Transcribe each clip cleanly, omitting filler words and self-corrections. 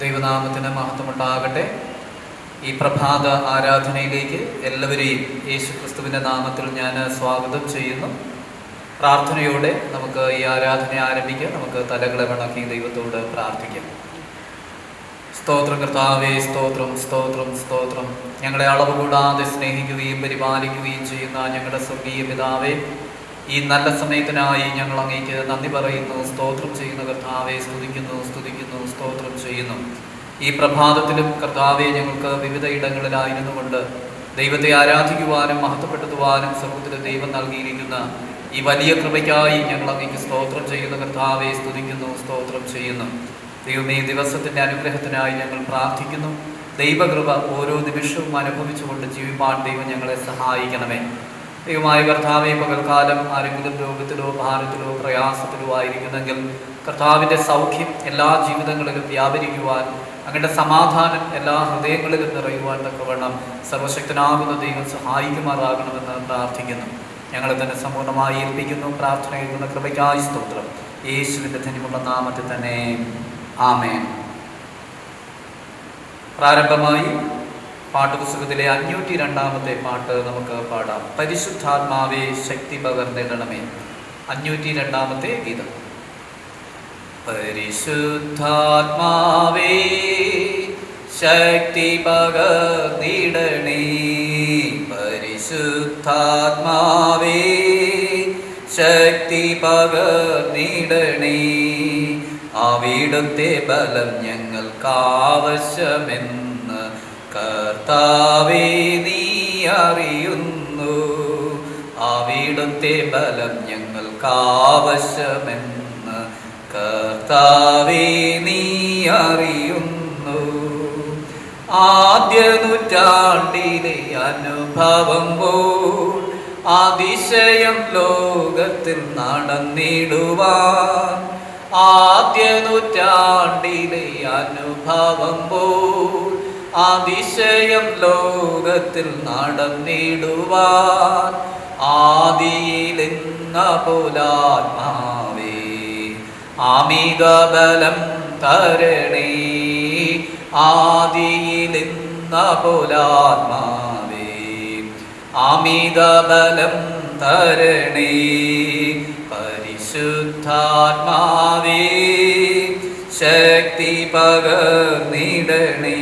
ദൈവനാമത്തിന് മഹത്വമുണ്ടാകട്ടെ. ഈ പ്രഭാത ആരാധനയിലേക്ക് എല്ലാവരെയും യേശുക്രിസ്തുവിൻ്റെ നാമത്തിൽ ഞാൻ സ്വാഗതം ചെയ്യുന്നു. പ്രാർത്ഥനയോടെ നമുക്ക് ഈ ആരാധന ആരംഭിക്കാം. നമുക്ക് തലകളെ വണക്കി ദൈവത്തോട് പ്രാർത്ഥിക്കാം. സ്തോത്രം കർത്താവേ, സ്തോത്രം സ്തോത്രം സ്തോത്രം. ഞങ്ങളെ അളവ് കൂടാതെ സ്നേഹിക്കുകയും പരിപാലിക്കുകയും ചെയ്യുന്ന ഞങ്ങളുടെ സ്വർഗീയ പിതാവേ, ഈ നല്ല സമയത്തിനായി ഞങ്ങൾ അങ്ങേക്ക് നന്ദി പറയുന്നു, സ്തോത്രം ചെയ്യുന്ന കർത്താവെ, സ്തുതിക്കുന്നു സ്തുതിക്കുന്നു സ്തോത്രം ചെയ്യുന്നു. ഈ പ്രഭാതത്തിലും കർത്താവെ, ഞങ്ങൾക്ക് വിവിധ ഇടങ്ങളിലായിരുന്നു കൊണ്ട് ദൈവത്തെ ആരാധിക്കുവാനും മഹത്വപ്പെടുത്തുവാനും സ്വർഗ്ഗത്തിലെ ദൈവം നൽകിയിരിക്കുന്ന ഈ വലിയ കൃപയ്ക്കായി ഞങ്ങൾ അങ്ങേക്ക് സ്തോത്രം ചെയ്യുന്ന കർത്താവെ, സ്തുതിക്കുന്നു സ്തോത്രം ചെയ്യുന്നു. ദൈവമേ, ഈ ദിവസത്തിൻ്റെ അനുഗ്രഹത്തിനായി ഞങ്ങൾ പ്രാർത്ഥിക്കുന്നു. ദൈവകൃപ ഓരോ നിമിഷവും അനുഭവിച്ചുകൊണ്ട് ജീവിപ്പാൻ ദൈവം ഞങ്ങളെ സഹായിക്കണമേ. ദൈവമായ കർത്താവെ, പകൽക്കാലം ആരെങ്കിലും രോഗത്തിലോ ഭാരത്തിലോ പ്രയാസത്തിലോ ആയിരിക്കുന്നെങ്കിൽ കർത്താവിൻ്റെ സൗഖ്യം എല്ലാ ജീവിതങ്ങളിലും വ്യാപരിക്കുവാൻ, അങ്ങയുടെ സമാധാനം എല്ലാ ഹൃദയങ്ങളിലും നിറയുവാൻ തക്കവണ്ണം സർവശക്തനാകുന്ന ദൈവം സഹായിക്കുമാറാകണമെന്ന് പ്രാർത്ഥിക്കുന്നു. ഞങ്ങളെ തന്നെ സമ്പൂർണ്ണമായി ഏൽപ്പിക്കുന്നു. പ്രാർത്ഥനയുടെ കൃപയ്ക്കായി സ്തോത്രം. യേശുവിൻ്റെ ധന്യമുള്ള നാമത്തിൽ തന്നെ ആമേൻ. പ്രാരംഭമായി പാഠപുസ്തകത്തിലെ 502 പാട്ട് നമുക്ക് പാടാം. പരിശുദ്ധാത്മാവേ ശക്തി പകർന്നിടണമേ. 502 ഗീതം. പരിശുദ്ധാത്മാവേ ശക്തി പകർന്നിടണേ, പരിശുദ്ധാത്മാവേ ശക്തി പകർന്നിടണേ, അവിടുത്തെ ബലം ഞങ്ങൾക്കാവശ്യമെന്ന് കർത്താവേ നീ അറിയുന്നു, അവിടുത്തെ ബലം ഞങ്ങൾക്കാവശ്യമെന്ന് കർത്താവേ നീ അറിയുന്നു. ആദ്യ നൂറ്റാണ്ടിലെ അനുഭവം പോൽ അതിശയം ലോകത്തിൽ നടന്നിടുവാൻ, ആദ്യ നൂറ്റാണ്ടിലെ അനുഭവം പോൽ അതിശയം ലോകത്തിൽ നടന്നിടുവാൻ, ആദിയിലെന്ന പോലാത്മാവേ അമിത ബലം തരണേ, ആദിയിലെന്ന പോലാത്മാവേ അമിത ബലം തരണേ, പരിശുദ്ധാത്മാവേ ശക്തി പകർന്നിടണേ,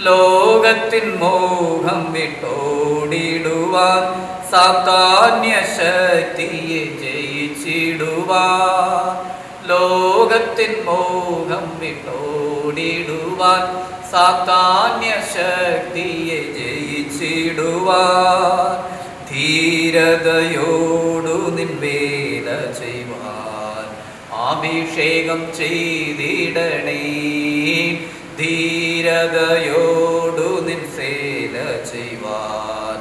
ലോകത്തിൻ മോഹം വിട്ടോടിടുവാൻ, സാത്താന്യ ശക്തിയെ ജയിച്ചിടുവാൻ, ലോകത്തിൻ മോഹം വിട്ടോടിടുവാൻ, സാത്താന്യ ശക്തിയെ ജയിച്ചിടുവാൻ, ധീരതയോടു നിൻ വേല ചെയ്യുവാൻ അഭിഷേകം ചെയ്തിടണേ, ധീരതയോടു നിൻ സേല ചെയ്യുവാൻ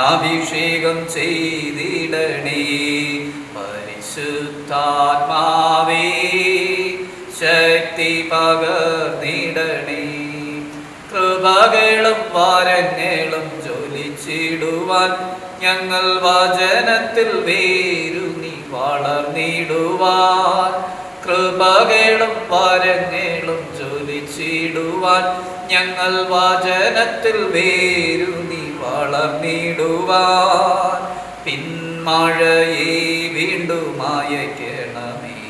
അഭിഷേകം ചെയ്തിടണേ, പരിശുദ്ധാത്മാവേ ശക്തി പകർന്നിടണേ, കൃപകളും വരങ്ങളും ജ്വലിച്ചിടുവാൻ, ഞങ്ങൾ വചനത്തിൽ വേരുന്നി വളർന്നിടുവാൻ, കൃപകളും വരങ്ങളും ജ്വലിച്ചിടുവാൻ, ഞങ്ങൾ വചനത്തിൽ വേരുന്നി വളർന്നിടുവാൻ, പിന്മഴയെ വീണ്ടും അയക്കണമേ,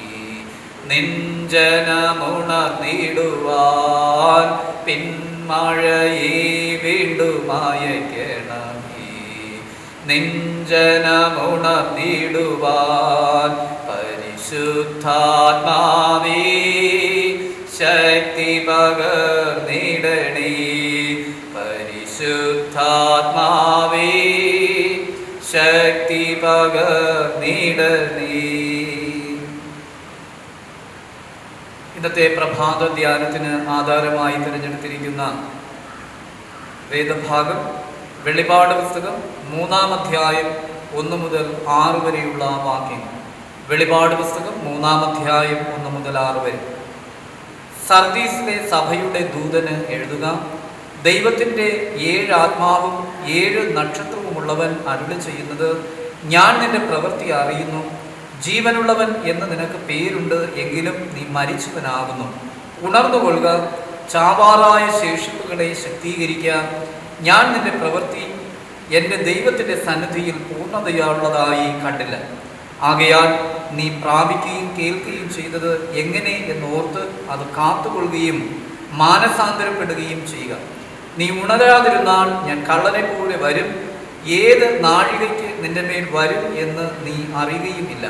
നിഞ്ജനമുണർന്നിടുവാൻ, പിന്മഴയെ വീണ്ടും അയക്കണമേ, നിഞ്ജനമുണർന്നിടുവാൻ, പരിശുദ്ധാത്മാവേ ശക്തി പകർന്നിടണേ, പരിശുദ്ധാത്മാവേ ശക്തി പകർന്നിടണേ. ഇന്നത്തെ പ്രഭാത ധ്യാനത്തിന് ആധാരമായി തിരഞ്ഞെടുത്തിരിക്കുന്ന വേദഭാഗം വെളിപാട് പുസ്തകം 3-ാം അധ്യായം 1 മുതൽ 6 വരെയുള്ള വാക്യങ്ങൾ. വെളിപാട് പുസ്തകം 3-ാം അധ്യായം 1 മുതൽ 6 വരെ. സർദീസിലെ സഭയുടെ ദൂതന് എഴുതുക, ദൈവത്തിൻ്റെ 7 ആത്മാവും 7 നക്ഷത്രവുമുള്ളവൻ അരുളി ചെയ്യുന്നത്, ഞാൻ നിന്റെ പ്രവൃത്തി അറിയുന്നു, ജീവനുള്ളവൻ എന്ന് നിനക്ക് പേരുണ്ട്, എങ്കിലും നീ മരിച്ചവനാകുന്നു. ഉണർന്നുകൊള്ളുക, ചാവാറായ ശേഷിപ്പുകളെ ശക്തീകരിക്കുക. ഞാൻ നിന്റെ പ്രവൃത്തി എൻ്റെ ദൈവത്തിൻ്റെ സന്നിധിയിൽ പൂർണ്ണതയുള്ളതായി കണ്ടില്ല. ആകയാൽ നീ പ്രാപിക്കുകയും കേൾക്കുകയും ചെയ്തത് എങ്ങനെ എന്നോർത്ത് അത് കാത്തുകൊള്ളുകയും മാനസാന്തരപ്പെടുകയും ചെയ്യുക. നീ ഉണരാതിരുന്നാൽ ഞാൻ കള്ളനെ പോലെ വരും. ഏത് നാഴികയ്ക്ക് നിന്റെ മേൽ വരും എന്ന് നീ അറിയുകയുമില്ല.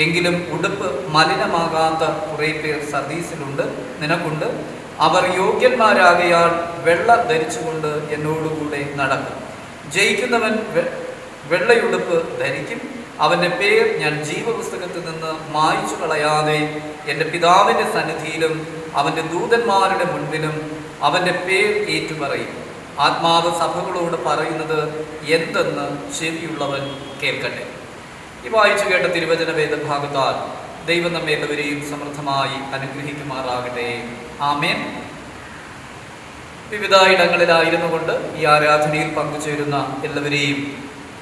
എങ്കിലും ഉടുപ്പ് മലിനമാകാത്ത കുറേ പേർ സർദീസിലുണ്ട്, നിനക്കുണ്ട്. അവർ യോഗ്യന്മാരാകയാൽ വെള്ള ധരിച്ചുകൊണ്ട് എന്നോടുകൂടെ നടക്കും. ജയിക്കുന്നവൻ വെള്ളയുടുപ്പ് ധരിക്കും. അവൻ്റെ പേർ ഞാൻ ജീവപുസ്തകത്തിൽ നിന്ന് മായ്ച്ചു കളയാതെ എൻ്റെ പിതാവിൻ്റെ സന്നിധിയിലും അവൻ്റെ ദൂതന്മാരുടെ മുൻപിലും അവൻ്റെ പേർ ഏറ്റുപറയും. ആത്മാവ് സഭകളോട് പറയുന്നത് എന്തെന്ന് ചെവിയുള്ളവൻ കേൾക്കട്ടെ. ഈ വായിച്ചു കേട്ട തിരുവചന വേദഭാഗത്താൽ ദൈവം നമ്മെ എല്ലാവരെയും സമൃദ്ധമായി അനുഗ്രഹിക്കുമാറാകട്ടെ. ആമേൻ. വിവിധ ഇടങ്ങളിലായിരുന്നു കൊണ്ട് ഈ ആരാധനയിൽ പങ്കുചേരുന്ന എല്ലാവരെയും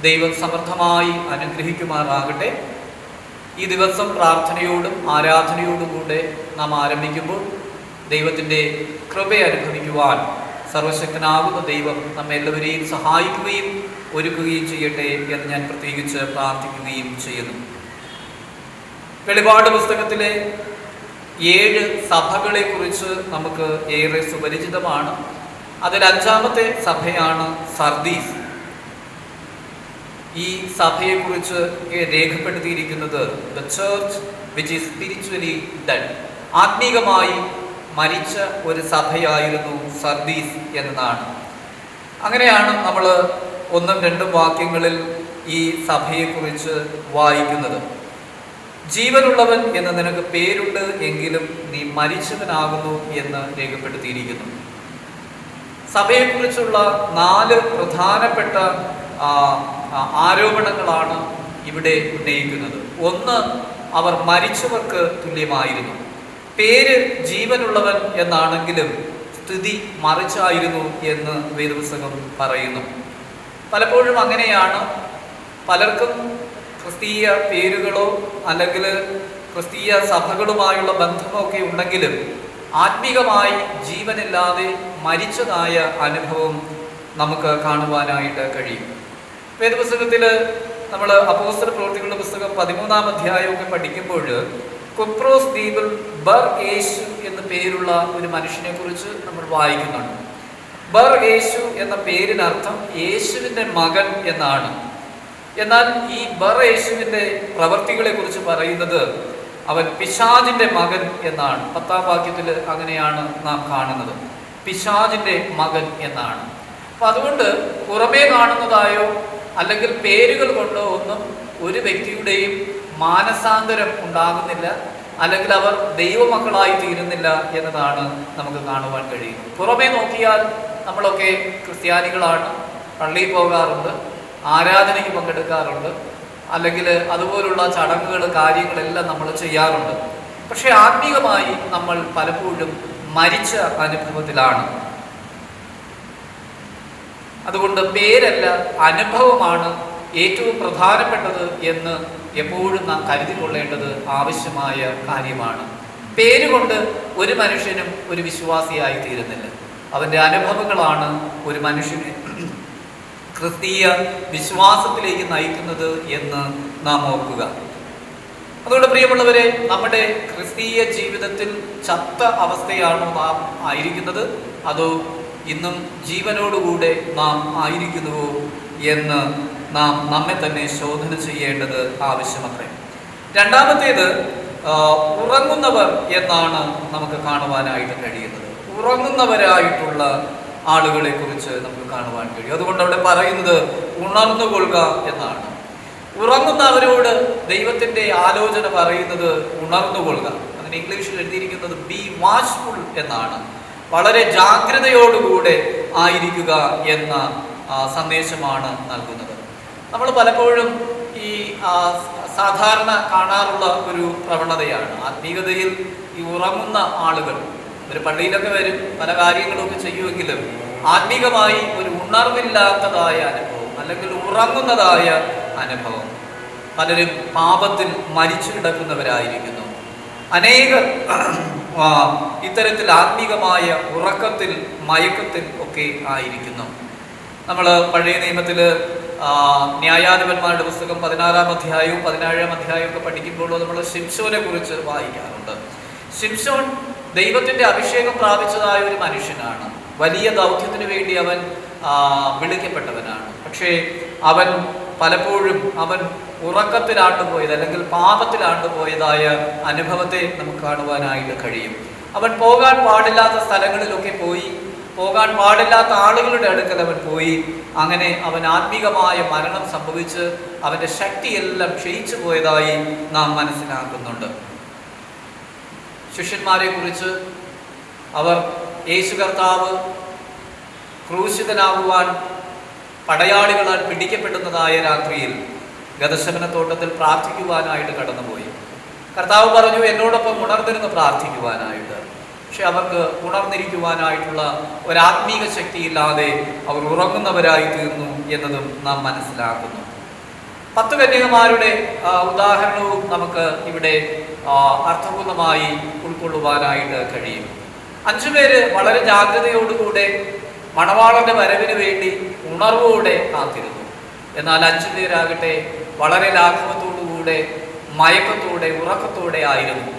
ദൈവം സമൃദ്ധമായി അനുഗ്രഹിക്കുമാറാകട്ടെ. ഈ ദിവസം പ്രാർത്ഥനയോടും ആരാധനയോടും കൂടെ നാം ആരംഭിക്കുമ്പോൾ ദൈവത്തിൻ്റെ കൃപ അനുഭവിക്കുവാൻ സർവശക്തനാകുന്ന ദൈവം നമ്മെ എല്ലാവരെയും സഹായിക്കുകയും ഒരുക്കുകയും ചെയ്യട്ടെ എന്ന് ഞാൻ പ്രത്യേകിച്ച് പ്രാർത്ഥിക്കുകയും ചെയ്യുന്നു. വെളിപാട് പുസ്തകത്തിലെ 7 സഭകളെ കുറിച്ച് നമുക്ക് ഏറെ സുപരിചിതമാണ്. അതിൽ 5ാമത്തെ സഭയാണ് സർദീസ്. ഈ സഭയെക്കുറിച്ച് രേഖപ്പെടുത്തിയിരിക്കുന്നത് the church which is spiritually dead, ആത്മീകമായി മരിച്ച ഒരു സഭയായിരുന്നു സർദീസ് എന്നതാണ്. അങ്ങനെയാണ് നമ്മൾ 1-2 വാക്യങ്ങളിൽ ഈ സഭയെക്കുറിച്ച് വായിക്കുന്നത്. ജീവനുള്ളവൻ എന്ന് നിനക്ക് പേരുണ്ട്, എങ്കിലും നീ മരിച്ചവനാകുന്നു എന്ന് രേഖപ്പെടുത്തിയിരിക്കുന്നു. സഭയെക്കുറിച്ചുള്ള 4 പ്രധാനപ്പെട്ട ആരോപണങ്ങളാണ് ഇവിടെ ഉന്നയിക്കുന്നത്. ഒന്ന്, അവർ മരിച്ചവർക്ക് തുല്യമായിരുന്നു. പേര് ജീവനുള്ളവൻ എന്നാണെങ്കിലും സ്ഥിതി മറിച്ചായിരുന്നു എന്ന് വേദപുസ്തകം പറയുന്നു. പലപ്പോഴും അങ്ങനെയാണ്. പലർക്കും ക്രിസ്തീയ പേരുകളോ അല്ലെങ്കിൽ ക്രിസ്തീയ സഭകളുമായുള്ള ബന്ധമോ ഒക്കെ ഉണ്ടെങ്കിലും ആത്മീകമായി ജീവനില്ലാതെ മരിച്ചതായ അനുഭവം നമുക്ക് കാണുവാനായിട്ട് കഴിയും. വേദപുസ്തകത്തിൽ നമ്മൾ അപ്പോസ്തല പ്രവൃത്തികളുടെ പുസ്തകം 13-ാം അധ്യായമൊക്കെ പഠിക്കുമ്പോൾ കുപ്രോസ് ദ്വീപിൽ ബർ യേശു എന്ന പേരുള്ള ഒരു മനുഷ്യനെ കുറിച്ച് നമ്മൾ വായിക്കുന്നുണ്ട്. ബർ യേശു എന്ന പേരിനർത്ഥം യേശുവിൻ്റെ മകൻ എന്നാണ്. എന്നാൽ ഈ ബർ യേശുവിൻ്റെ പ്രവൃത്തികളെ കുറിച്ച് പറയുന്നത് അവൻ പിശാചിൻ്റെ മകൻ എന്നാണ്. 10-ാം വാക്യത്തിൽ അങ്ങനെയാണ് നാം കാണുന്നത്, പിശാചിൻ്റെ മകൻ എന്നാണ്. അപ്പം അതുകൊണ്ട് പുറമേ കാണുന്നതായോ അല്ലെങ്കിൽ പേരുകൾ കൊണ്ടോ ഒന്നും ഒരു വ്യക്തിയുടെയും മാനസാന്തരം ഉണ്ടാകുന്നില്ല, അല്ലെങ്കിൽ അവർ ദൈവമക്കളായി തീരുന്നില്ല എന്നതാണ് നമുക്ക് കാണുവാൻ കഴിയുന്നത്. പുറമേ നോക്കിയാൽ നമ്മളൊക്കെ ക്രിസ്ത്യാനികളാണ്, പള്ളിയിൽ പോകാറുണ്ട്, ആരാധനയ്ക്ക് പങ്കെടുക്കാറുണ്ട്, അല്ലെങ്കിൽ അതുപോലുള്ള ചടങ്ങുകൾ കാര്യങ്ങളെല്ലാം നമ്മൾ ചെയ്യാറുണ്ട്. പക്ഷെ ആത്മീകമായി നമ്മൾ പലപ്പോഴും മരിച്ച അനുഭവത്തിലാണ്. അതുകൊണ്ട് പേരല്ല, അനുഭവമാണ് ഏറ്റവും പ്രധാനപ്പെട്ടത് എന്ന് എപ്പോഴും നാം കരുതിക്കൊള്ളേണ്ടത് ആവശ്യമായ കാര്യമാണ്. പേരുകൊണ്ട് ഒരു മനുഷ്യനും ഒരു വിശ്വാസിയായി തീരുന്നില്ല. അവൻ്റെ അനുഭവങ്ങളാണ് ഒരു മനുഷ്യനെ ക്രിസ്തീയ വിശ്വാസത്തിലേക്ക് നയിക്കുന്നത് എന്ന് നാം ഓർക്കുക. അതുകൊണ്ട് പ്രിയമുള്ളവരെ, നമ്മുടെ ക്രിസ്തീയ ജീവിതത്തിൽ ചത്ത അവസ്ഥയാണോ നാം ആയിരിക്കുന്നത്, അതോ ഇന്നും ജീവനോടുകൂടെ നാം ആയിരിക്കുന്നുവോ എന്ന് നാം നമ്മെ തന്നെ ശോധന ചെയ്യേണ്ടത് ആവശ്യമത്രേ. രണ്ടാമത്തേത് ഉറങ്ങുന്നവർ എന്നാണ് നമുക്ക് കാണുവാനായിട്ട് കഴിയുന്നത്. ഉറങ്ങുന്നവരായിട്ടുള്ള ആളുകളെ കുറിച്ച് നമുക്ക് കാണുവാൻ കഴിയും. അതുകൊണ്ട് അവിടെ പറയുന്നത് ഉണർന്നുകൊള്ളുക എന്നാണ്. ഉറങ്ങുന്നവരോട് ദൈവത്തിൻ്റെ ആലോചന പറയുന്നത് ഉണർന്നുകൊള്ളുക. അതിന് ഇംഗ്ലീഷിൽ എഴുതിയിരിക്കുന്നത് ബി വാച്ച്ഫുൾ എന്നാണ്. വളരെ ജാഗ്രതയോടുകൂടെ ആയിരിക്കുക എന്ന സന്ദേശമാണ് നൽകുന്നത്. നമ്മൾ പലപ്പോഴും ഈ സാധാരണ കാണാറുള്ള ഒരു പ്രവണതയാണ് ആത്മീയതയിൽ ഈ ഉറങ്ങുന്ന ആളുകൾ. ഒരു പള്ളിയിലൊക്കെ വരും, പല കാര്യങ്ങളൊക്കെ ചെയ്യുമെങ്കിലും ആത്മീകമായി ഒരു ഉണർവില്ലാത്തതായ അനുഭവം അല്ലെങ്കിൽ ഉറങ്ങുന്നതായ അനുഭവം. പലരും പാപത്തിൽ മരിച്ചു കിടക്കുന്നവരായിരിക്കുന്നു. അനേകർ ഇത്തരത്തിൽ ആത്മീകമായ ഉറക്കത്തിൽ, മയക്കത്തിൽ ഒക്കെ ആയിരിക്കുന്നു. നമ്മൾ പഴയ നിയമത്തിൽ ന്യായാധിപന്മാരുടെ പുസ്തകം 16-ാം അധ്യായവും 17-ാം അധ്യായവും ഒക്കെ പഠിക്കുമ്പോൾ നമ്മൾ ശിംശോനെ കുറിച്ച് വായിക്കാറുണ്ട്. ശിംശോൻ ദൈവത്തിൻ്റെ അഭിഷേകം പ്രാപിച്ചതായ ഒരു മനുഷ്യനാണ്. വലിയ ദൗത്യത്തിന് വേണ്ടി അവൻ വിളിക്കപ്പെട്ടവനാണ്. പക്ഷേ അവൻ പലപ്പോഴും ഉറക്കത്തിലാണ്ടുപോയത് അല്ലെങ്കിൽ പാപത്തിലാണ്ടുപോയതായ അനുഭവത്തെ നമുക്ക് കാണുവാനായിട്ട് കഴിയും. അവൻ പോകാൻ പാടില്ലാത്ത സ്ഥലങ്ങളിലൊക്കെ പോയി, പോകാൻ പാടില്ലാത്ത ആളുകളുടെ അടുക്കൽ അവൻ പോയി. അങ്ങനെ അവൻ ആത്മീകമായ മരണം സംഭവിച്ച് അവൻ്റെ ശക്തിയെല്ലാം ക്ഷയിച്ചു പോയതായി നാം മനസ്സിലാക്കുന്നുണ്ട്. ശിഷ്യന്മാരെ കുറിച്ച് അവർ യേശു കർത്താവ് ക്രൂശിതനാകുവാൻ പടയാളികളാൽ പിടിക്കപ്പെടുന്നതായ രാത്രിയിൽ ഗദശമന തോട്ടത്തിൽ പ്രാർത്ഥിക്കുവാനായിട്ട് കടന്നുപോയി. കർത്താവ് പറഞ്ഞു, എന്നോടൊപ്പം ഉണർന്നിരുന്ന് പ്രാർത്ഥിക്കുവാനായിട്ട്. പക്ഷെ അവർക്ക് ഉണർന്നിരിക്കുവാനായിട്ടുള്ള ഒരാത്മീക ശക്തിയില്ലാതെ അവർ ഉറങ്ങുന്നവരായി തീർന്നു എന്നതും നാം മനസ്സിലാക്കുന്നു. 10 കന്യകമാരുടെ ഉദാഹരണവും നമുക്ക് ഇവിടെ അർത്ഥപൂർണമായി ഉൾക്കൊള്ളുവാനായിട്ട് കഴിയും. 5 പേര് വളരെ ജാഗ്രതയോടുകൂടെ മണവാളന്റെ വരവിന് വേണ്ടി ഉണർവോടെ കാത്തിരുന്നു. എന്നാൽ 5 പേരാകട്ടെ വളരെ ലാഘവത്തോടുകൂടെ, മയക്കത്തോടെ, ഉറക്കത്തോടെ ആയിരുന്നു.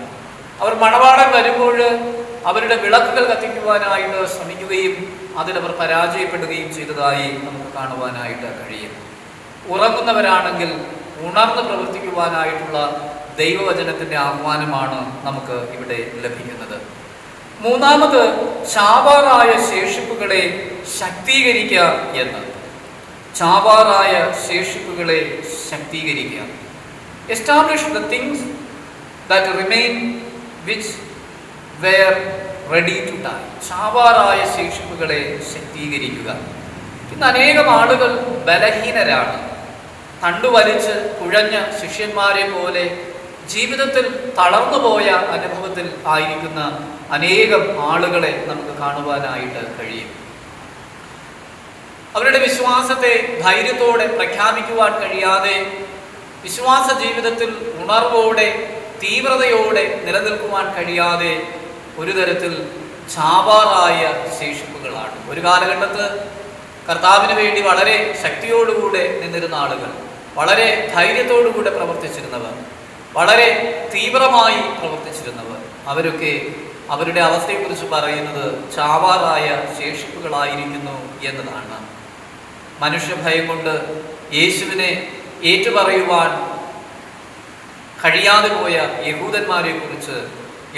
അവർ മണവാളൻ വരുമ്പോൾ അവരുടെ വിളക്കുകൾ കത്തിക്കുവാനായിട്ട് ശ്രമിക്കുകയും അതിലവർ പരാജയപ്പെടുകയും ചെയ്തതായി നമുക്ക് കാണുവാനായിട്ട് കഴിയും. ഉറങ്ങുന്നവരാണെങ്കിൽ ഉണർന്ന് പ്രവർത്തിക്കുവാനായിട്ടുള്ള ദൈവവചനത്തിൻ്റെ ആഹ്വാനമാണ് നമുക്ക് ഇവിടെ ലഭിക്കുന്നത്. 3-മത് ചാവാറായ ശേഷിപ്പുകളെ ശക്തീകരിക്കുക എന്ന്. ചാവാറായ ശേഷിപ്പുകളെ ശക്തീകരിക്കുക. Establish the things that remain which were ready to die. ചാവാറായ ശേഷിപ്പുകളെ ശക്തീകരിക്കുക. ഇന്ന് അനേകം ആളുകൾ ബലഹീനരാണ്. തണ്ടുവലിച്ച് കുഴഞ്ഞ ശിഷ്യന്മാരെ പോലെ ജീവിതത്തിൽ തളർന്നുപോയ അനുഭവത്തിൽ ആയിരിക്കുന്ന അനേകം ആളുകളെ നമുക്ക് കാണുവാനായിട്ട് കഴിയും. അവരുടെ വിശ്വാസത്തെ ധൈര്യത്തോടെ പ്രഖ്യാപിക്കുവാൻ കഴിയാതെ, വിശ്വാസ ജീവിതത്തിൽ ഉണർവോടെ, തീവ്രതയോടെ നിലനിൽക്കുവാൻ കഴിയാതെ ഒരു തരത്തിൽ ചാവാറായ ശേഷിപ്പുകളാണ്. ഒരു കാലഘട്ടത്ത് കർത്താവിന് വേണ്ടി വളരെ ശക്തിയോടുകൂടെ നിന്നിരുന്ന ആളുകൾ, വളരെ ധൈര്യത്തോടുകൂടെ പ്രവർത്തിച്ചിരുന്നവർ, വളരെ തീവ്രമായി പ്രവർത്തിച്ചിരുന്നവർ, അവരൊക്കെ അവരുടെ അവസ്ഥയെക്കുറിച്ച് പറയുന്നത് ചാവാറായ ശേഷിപ്പുകളായിരിക്കുന്നു എന്നതാണ്. മനുഷ്യഭയം കൊണ്ട് യേശുവിനെ ഏറ്റുപറയുവാൻ കഴിയാതെ പോയ യഹൂദന്മാരെ കുറിച്ച്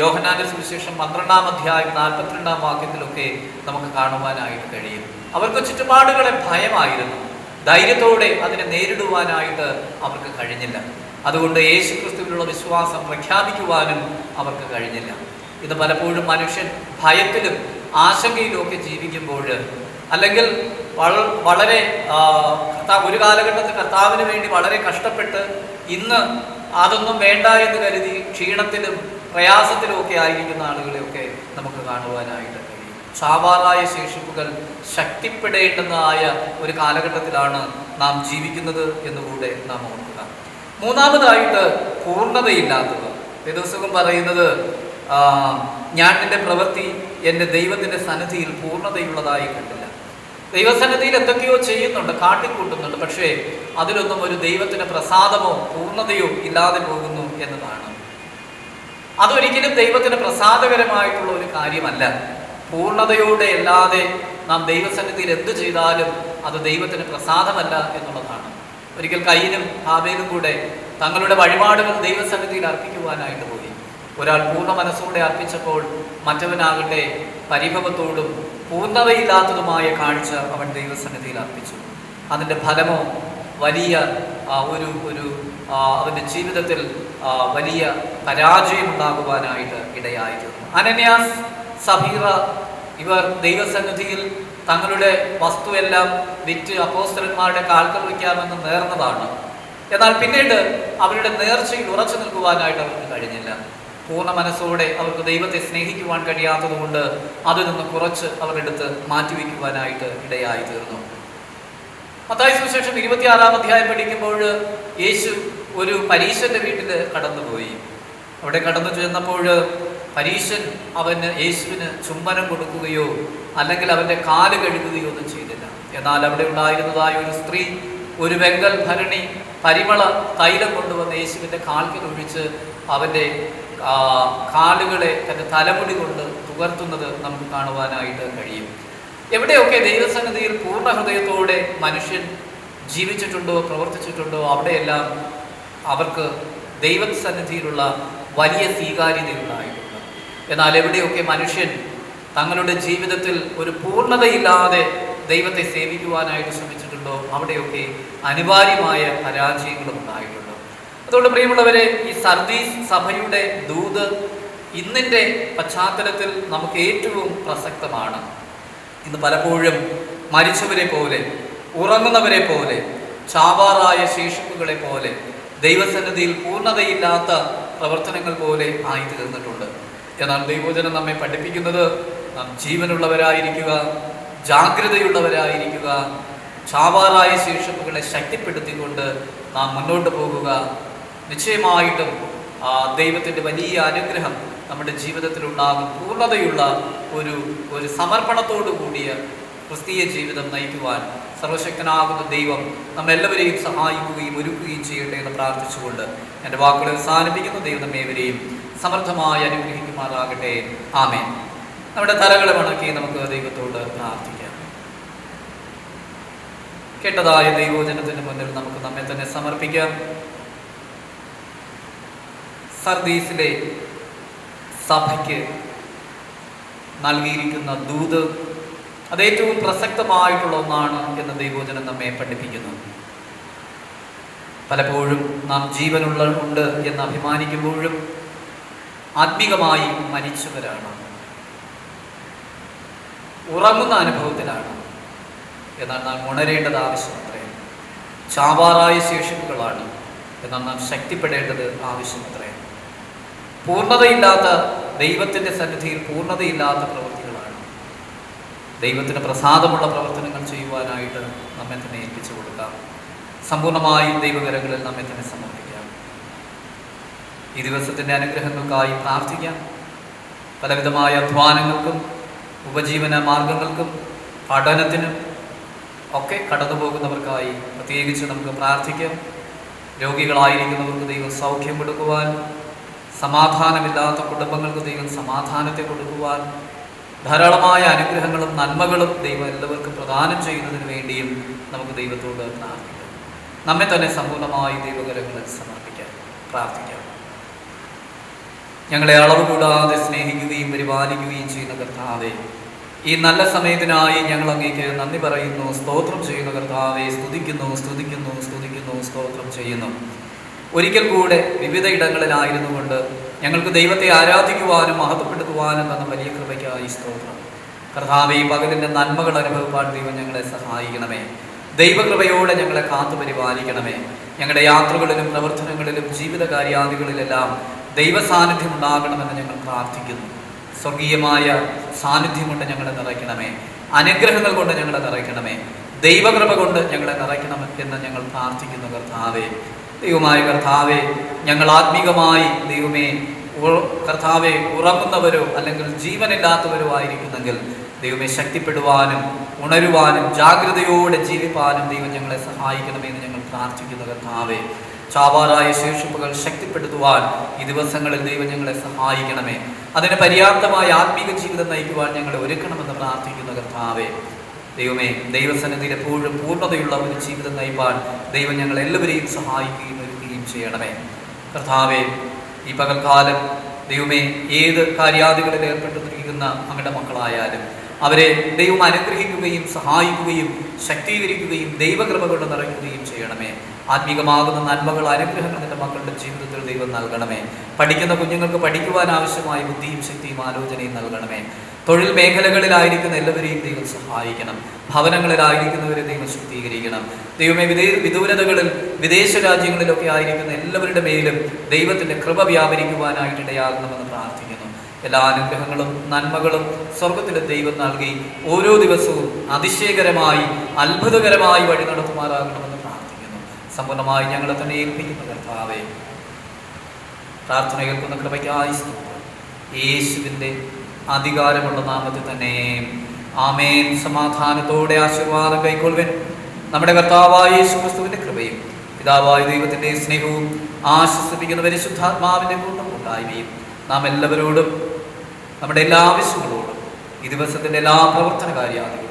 യോഹന്നാന്റെ സുവിശേഷം 12-ാം അധ്യായം 42-ാം വാക്യത്തിലൊക്കെ നമുക്ക് കാണുവാനായിട്ട് കഴിയും. അവർക്ക് ചുറ്റുപാടുകളെ ഭയമായിരുന്നു. ധൈര്യത്തോടെ അതിനെ നേരിടുവാനായിട്ട് അവർക്ക് കഴിഞ്ഞില്ല. അതുകൊണ്ട് യേശു ക്രിസ്തുവിലുള്ള വിശ്വാസം പ്രഖ്യാപിക്കുവാനും അവർക്ക് കഴിഞ്ഞില്ല. ഇത് പലപ്പോഴും മനുഷ്യൻ ഭയത്തിലും ആശങ്കയിലും ഒക്കെ ജീവിക്കുമ്പോൾ, അല്ലെങ്കിൽ വളരെ ഒരു കാലഘട്ടത്തിൽ കർത്താവിന് വേണ്ടി വളരെ കഷ്ടപ്പെട്ട് ഇന്ന് അതൊന്നും വേണ്ട എന്ന് കരുതി ക്ഷീണത്തിലും പ്രയാസത്തിലും ഒക്കെ ആയിരിക്കുന്ന ആളുകളെയൊക്കെ നമുക്ക് കാണുവാനായിട്ട് കഴിയും. ചാവാറായ ശേഷിപ്പുകൾ ശക്തിപ്പെടേണ്ടുന്നതായ ഒരു കാലഘട്ടത്തിലാണ് നാം ജീവിക്കുന്നത് എന്നുകൂടെ നാം ഓർക്കുക. 3-മതായിട്ട് പൂർണ്ണതയില്ലാത്തത്. വേദപുസ്തകം പറയുന്നത്, ഞാൻ നിന്റെ പ്രവൃത്തി എൻ്റെ ദൈവത്തിൻ്റെ സന്നിധിയിൽ പൂർണ്ണതയുള്ളതായി കണ്ടില്ല. ദൈവസന്നിധിയിൽ എന്തൊക്കെയോ ചെയ്യുന്നുണ്ട്, കാട്ടിക്കൂട്ടുന്നുണ്ട്, പക്ഷേ അതിലൊന്നും ഒരു ദൈവത്തിന് പ്രസാദമോ പൂർണ്ണതയോ ഇല്ലാതെ പോകുന്നു എന്നതാണ്. അതൊരിക്കലും ദൈവത്തിന് പ്രസാദകരമായിട്ടുള്ള ഒരു കാര്യമല്ല. പൂർണ്ണതയോടെ അല്ലാതെ നാം ദൈവസന്നിധിയിൽ എന്ത് ചെയ്താലും അത് ദൈവത്തിന് പ്രസാദമല്ല എന്നുള്ളതാണ്. ഒരിക്കൽ കയീനും ഹാബേലും കൂടെ തങ്ങളുടെ വഴിപാടുകൾ ദൈവസന്നിധിയിൽ അർപ്പിക്കുവാനായിട്ട് പോയി. ഒരാൾ പൂർണ്ണ മനസ്സോടെ അർപ്പിച്ചപ്പോൾ മറ്റവനാകട്ടെ പരിഭവത്തോടും പൂർണ്ണതയില്ലാത്തതുമായ കാഴ്ച അവൻ ദൈവസന്നിധിയിൽ അർപ്പിച്ചു. അതിൻ്റെ ഫലമോ വലിയ അവൻ്റെ ജീവിതത്തിൽ വലിയ പരാജയമുണ്ടാകുവാനായിട്ട് ഇടയായിരുന്നു. അനന്യാസ്, സഫീറ ഇവർ ദൈവസന്നിധിയിൽ തങ്ങളുടെ വസ്തുവെല്ലാം വിറ്റ് അപ്പോസ്തലന്മാരുടെ കാൽക്കൽ വയ്ക്കാമെന്ന് നേർന്നതാണ്. എന്നാൽ പിന്നീട് അവരുടെ നേർച്ചയിൽ ഉറച്ചു നിൽക്കുവാനായിട്ട് അവർക്ക് കഴിഞ്ഞില്ല. പൂർണ്ണ മനസ്സോടെ അവർക്ക് ദൈവത്തെ സ്നേഹിക്കുവാൻ കഴിയാത്തതുകൊണ്ട് അതിൽ നിന്ന് കുറച്ച് അവരെടുത്ത് മാറ്റിവെക്കുവാനായിട്ട് ഇടയായി തീർന്നു. മത്തായി സുവിശേഷം 26-ാം അധ്യായം പഠിക്കുമ്പോൾ യേശു ഒരു പരീശന്റെ വീട്ടിൽ കടന്നുപോയി. അവിടെ കടന്നു ചെന്നപ്പോൾ പരീശൻ അവന് യേശുവിന് ചുംബനം കൊടുക്കുകയോ അല്ലെങ്കിൽ അവൻ്റെ കാല് കഴുകുകയോ ഒന്നും ചെയ്തില്ല. എന്നാൽ അവിടെ ഉണ്ടായിരുന്നതായ ഒരു സ്ത്രീ ഒരു വെങ്കൽ ഭരണി പരിമള തൈലം കൊണ്ടുവന്ന് യേശുവിൻ്റെ കാൽക്കൽ ഒഴിച്ച് അവൻ്റെ കാലുകളെ തൻ്റെ തലമുടി കൊണ്ട് തുകർത്തുന്നത് നമുക്ക് കാണുവാനായിട്ട് കഴിയും. എവിടെയൊക്കെ ദൈവസന്നിധിയിൽ പൂർണ്ണ ഹൃദയത്തോടെ മനുഷ്യൻ ജീവിച്ചിട്ടുണ്ടോ, പ്രവർത്തിച്ചിട്ടുണ്ടോ, അവിടെയെല്ലാം അവർക്ക് ദൈവസന്നിധിയിലുള്ള വലിയ സ്വീകാര്യതയുണ്ടായിട്ടുണ്ട്. എന്നാൽ എവിടെയൊക്കെ മനുഷ്യൻ തങ്ങളുടെ ജീവിതത്തിൽ ഒരു പൂർണ്ണതയില്ലാതെ ദൈവത്തെ സേവിക്കുവാനായിട്ട് ശ്രമിച്ചിട്ടുണ്ടോ, അവിടെയൊക്കെ അനിവാര്യമായ പരാജയങ്ങളും ഉണ്ടായിട്ടുണ്ട്. അതുകൊണ്ട് പ്രിയമുള്ളവരെ, ഈ സർദീസ് സഭയുടെ ദൂത് ഇന്നിൻ്റെ പശ്ചാത്തലത്തിൽ നമുക്ക് ഏറ്റവും പ്രസക്തമാണ്. ഇന്ന് പലപ്പോഴും മരിച്ചവരെ പോലെ, ഉറങ്ങുന്നവരെ പോലെ, ചാവാറായ ശേഷിപ്പുകളെ പോലെ, ദൈവസന്നിധിയിൽ പൂർണ്ണതയില്ലാത്ത പ്രവർത്തനങ്ങൾ പോലെ ആയി തീർന്നിട്ടുണ്ട്. എന്നാൽ ദൈവവചനം നമ്മെ പഠിപ്പിക്കുന്നത് നാം ജീവനുള്ളവരായിരിക്കുക, ജാഗ്രതയുള്ളവരായിരിക്കുക, ചാവാറായ ശേഷിപ്പുകളെ ശക്തിപ്പെടുത്തിക്കൊണ്ട് നാം മുന്നോട്ട് പോകുക. നിശ്ചയമായിട്ടും ദൈവത്തിൻ്റെ വലിയ അനുഗ്രഹം നമ്മുടെ ജീവിതത്തിലുണ്ടാകും. പൂർണ്ണതയുള്ള ഒരു സമർപ്പണത്തോടു കൂടിയ ക്രിസ്തീയ ജീവിതം നയിക്കുവാൻ സർവശക്തനാകുന്ന ദൈവം നമ്മെല്ലാവരെയും സഹായിക്കുകയും ഒരുക്കുകയും ചെയ്യട്ടെ എന്ന് പ്രാർത്ഥിച്ചുകൊണ്ട് എൻ്റെ വാക്കുകളെ അവസാനിപ്പിക്കുന്നു. ദൈവം നമ്മേവരെയും സമൃദ്ധമായി അനുഗ്രഹിക്കുമാറാകട്ടെ. ആമേൻ. നമ്മുടെ തലകളെ വണക്കി നമുക്ക് ദൈവത്തോട് പ്രാർത്ഥിക്കാം. കേട്ടതായ ദൈവവചനത്തിന് മുന്നിൽ നമുക്ക് നമ്മെ തന്നെ സമർപ്പിക്കാം. സർദീസിലെ സഭയ്ക്ക് നൽകിയിരിക്കുന്ന ദൂത് അത് ഏറ്റവും പ്രസക്തമായിട്ടുള്ള ഒന്നാണ് എന്ന് ദൈവവചനം നമ്മെ പഠിപ്പിക്കുന്നു. പലപ്പോഴും നാം ജീവനുണ്ട് എന്ന് അഭിമാനിക്കുമ്പോഴും ആത്മീകമായി മരിച്ചവരാണ്, ഉറങ്ങുന്ന അനുഭവത്തിലാണ്. എന്നാൽ നാം ഉണരേണ്ടത് ആവശ്യമത്രേ. ചാവാറായ ശേഷിപ്പുകളാണ്, എന്നാൽ നാം ശക്തിപ്പെടേണ്ടത് ആവശ്യമത്രേ. പൂർണ്ണതയില്ലാത്ത ദൈവത്തിൻ്റെ സന്നിധിയിൽ പൂർണ്ണതയില്ലാത്ത പ്രവൃത്തികളാണ്. ദൈവത്തിന് പ്രസാദമുള്ള പ്രവർത്തനങ്ങൾ ചെയ്യുവാനായിട്ട് നമ്മെ തന്നെ ഏൽപ്പിച്ചു കൊടുക്കാം. സമ്പൂർണ്ണമായി ദൈവകരങ്ങളിൽ നമ്മെ തന്നെ സമർപ്പിക്കാം. ഈ ദിവസത്തിൻ്റെ അനുഗ്രഹങ്ങൾക്കായി പ്രാർത്ഥിക്കാം. പലവിധമായ അധ്വാനങ്ങൾക്കും ഉപജീവന മാർഗങ്ങൾക്കും പഠനത്തിനും ഒക്കെ കടന്നു പോകുന്നവർക്കായി പ്രത്യേകിച്ച് നമുക്ക് പ്രാർത്ഥിക്കാം. രോഗികളായിരിക്കുന്നവർക്ക് ദൈവം സൗഖ്യം കൊടുക്കുവാൻ, സമാധാനമില്ലാത്ത കുടുംബങ്ങൾക്ക് ദൈവം സമാധാനത്തെ കൊടുക്കുവാൻ, ധാരാളമായ അനുഗ്രഹങ്ങളും നന്മകളും ദൈവം എല്ലാവർക്കും പ്രദാനം ചെയ്യുന്നതിന് വേണ്ടിയും നമുക്ക് ദൈവത്തോട് പ്രാർത്ഥിക്കാം. നമ്മെ തന്നെ സമ്പൂർണ്ണമായി ദൈവകരങ്ങളിൽ സമർപ്പിക്കാം, പ്രാർത്ഥിക്കാം. ഞങ്ങളെ അളവ് കൂടാതെ സ്നേഹിക്കുകയും പരിപാലിക്കുകയും ചെയ്യുന്ന കർത്താവേ, ഈ നല്ല സമയത്തിനായി ഞങ്ങൾ അങ്ങേക്ക് നന്ദി പറയുന്നു, സ്തോത്രം ചെയ്യുന്ന കർത്താവേ. സ്തുതിക്കുന്നു, സ്തുതിക്കുന്നു, സ്തുതിക്കുന്നു, സ്തോത്രം ചെയ്യുന്നു. ഒരിക്കൽ കൂടെ വിവിധ ഇടങ്ങളിലായിരുന്നു കൊണ്ട് ഞങ്ങൾക്ക് ദൈവത്തെ ആരാധിക്കുവാനും മഹത്വപ്പെടുത്തുവാനും തന്ന വലിയ കൃപയ്ക്കായി സ്തോത്രം. കർത്താവേ, ഈ പകലിൻ്റെ നന്മകൾ അനുഭവപ്പാൻ ദൈവം ഞങ്ങളെ സഹായിക്കണമേ. ദൈവകൃപയോടെ ഞങ്ങളെ കാത്തു പരിപാലിക്കണമേ. ഞങ്ങളുടെ യാത്രകളിലും പ്രവർത്തനങ്ങളിലും ജീവിത കാര്യാദികളിലെല്ലാം ദൈവ സാന്നിധ്യം ഉണ്ടാകണമെന്ന് ഞങ്ങൾ പ്രാർത്ഥിക്കുന്നു. സ്വർഗീയമായ സാന്നിധ്യം കൊണ്ട് ഞങ്ങളെ നിറയ്ക്കണമേ. അനുഗ്രഹങ്ങൾ കൊണ്ട് ഞങ്ങളെ നിറയ്ക്കണമേ. ദൈവകൃപ കൊണ്ട് ഞങ്ങളെ നിറയ്ക്കണം എന്ന് ഞങ്ങൾ പ്രാർത്ഥിക്കുന്നു. കർത്താവേ, ദൈവമായ കർത്താവേ, ഞങ്ങൾ ആത്മീകമായി ദൈവമേ കർത്താവെ ഉറങ്ങുന്നവരോ അല്ലെങ്കിൽ ജീവനില്ലാത്തവരോ ആയിരിക്കുന്നെങ്കിൽ ദൈവമേ ശക്തിപ്പെടുവാനും ഉണരുവാനും ജാഗ്രതയോടെ ജീവിപ്പാനും ദൈവം ഞങ്ങളെ സഹായിക്കണമെന്ന് ഞങ്ങൾ പ്രാർത്ഥിക്കുന്നു. കർത്താവേ, ചാവാറായ ശേഷിപ്പുകൾ ശക്തിപ്പെടുത്തുവാൻ ഈ ദിവസങ്ങളിൽ ദൈവം ഞങ്ങളെ സഹായിക്കണമേ. അതിന് പര്യാപ്തമായ ആത്മീക ജീവിതം നയിക്കുവാൻ ഞങ്ങളെ ഒരുക്കണമെന്ന് പ്രാർത്ഥിക്കുന്ന കർത്താവേ, ദൈവമേ ദൈവസന്നിധിയിൽ എപ്പോഴും പൂർണ്ണതയുള്ള ഒരു ജീവിതം നയിപ്പാൻ ദൈവം ഞങ്ങൾ എല്ലാവരെയും സഹായിക്കുകയും ഒരുക്കുകയും ചെയ്യണമേ. കർത്താവേ, ഈ പകൽക്കാലം ദൈവമേ ഏത് കാര്യാദികളിൽ ഏർപ്പെട്ടിരിക്കുന്ന അങ്ങയുടെ മക്കളായാലും അവരെ ദൈവം അനുഗ്രഹിക്കുകയും സഹായിക്കുകയും ശക്തീകരിക്കുകയും ദൈവകൃപ കൊണ്ട് നിറയ്ക്കുകയും ചെയ്യണമേ. ആത്മീകമാകുന്ന നന്മകൾ അനുഗ്രഹങ്ങൾ നിന്റെ മക്കളുടെ ജീവിതത്തിൽ ദൈവം നൽകണമേ. പഠിക്കുന്ന കുഞ്ഞുങ്ങൾക്ക് പഠിക്കുവാൻ ആവശ്യമായ ബുദ്ധിയും ശക്തിയും ആലോചനയും നൽകണമേ. തൊഴിൽ മേഖലകളിലായിരിക്കുന്ന എല്ലാവരെയും ദൈവം സഹായിക്കണം. ഭവനങ്ങളിലായിരിക്കുന്നവരെ ദൈവം ശക്തീകരിക്കണം. ദൈവമേ വിദൂരതകളിൽ വിദേശ രാജ്യങ്ങളിലൊക്കെ ആയിരിക്കുന്ന എല്ലാവരുടെ മേലും ദൈവത്തിൻ്റെ കൃപ വ്യാപരിക്കുവാനായിട്ട് ഇടയാകണമെന്ന് പ്രാർത്ഥിക്കുന്നു. എല്ലാ അനുഗ്രഹങ്ങളും നന്മകളും സ്വർഗത്തിലെ ദൈവം നൽകി ഓരോ ദിവസവും അതിശയകരമായി അത്ഭുതകരമായി വഴി നടത്തുമാറാകണമെന്ന് പ്രാർത്ഥിക്കുന്നു. സമ്പൂർണ്ണമായി ഞങ്ങളെ തന്നെ ഏൽപ്പിക്കുന്ന കർത്താവേ, പ്രാർത്ഥന കേൾക്കുന്ന കൃപയ്ക്കായി സ്തോത്രം. യേശുവിൻ്റെ അധികാരമുള്ള നാമത്തിൽ തന്നെ ആമേൻ. സമാധാനത്തോടെ ആശീർവാദം കൈക്കൊള്ളുവൻ. നമ്മുടെ കർത്താവായ യേശു ക്രിസ്തുവിൻ്റെ കൃപയും പിതാവായ ദൈവത്തിൻ്റെ സ്നേഹവും ആശ്വസിപ്പിക്കുന്ന പരിശുദ്ധാത്മാവിൻ്റെ കൂട്ടമുണ്ടാവുകയും നാം എല്ലാവരോടും നമ്മുടെ എല്ലാ ആവശ്യങ്ങളോടും ഈ ദിവസത്തിൻ്റെ എല്ലാ പ്രവർത്തന കാര്യാദികളോടും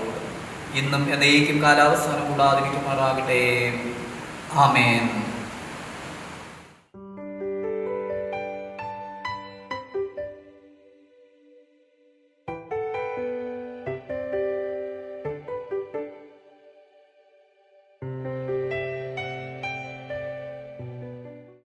ഇന്നും എന്നേക്കും കാലാവസാനം കൂടാതിരിക്കുമാറാകട്ടെ. ആമേൻ.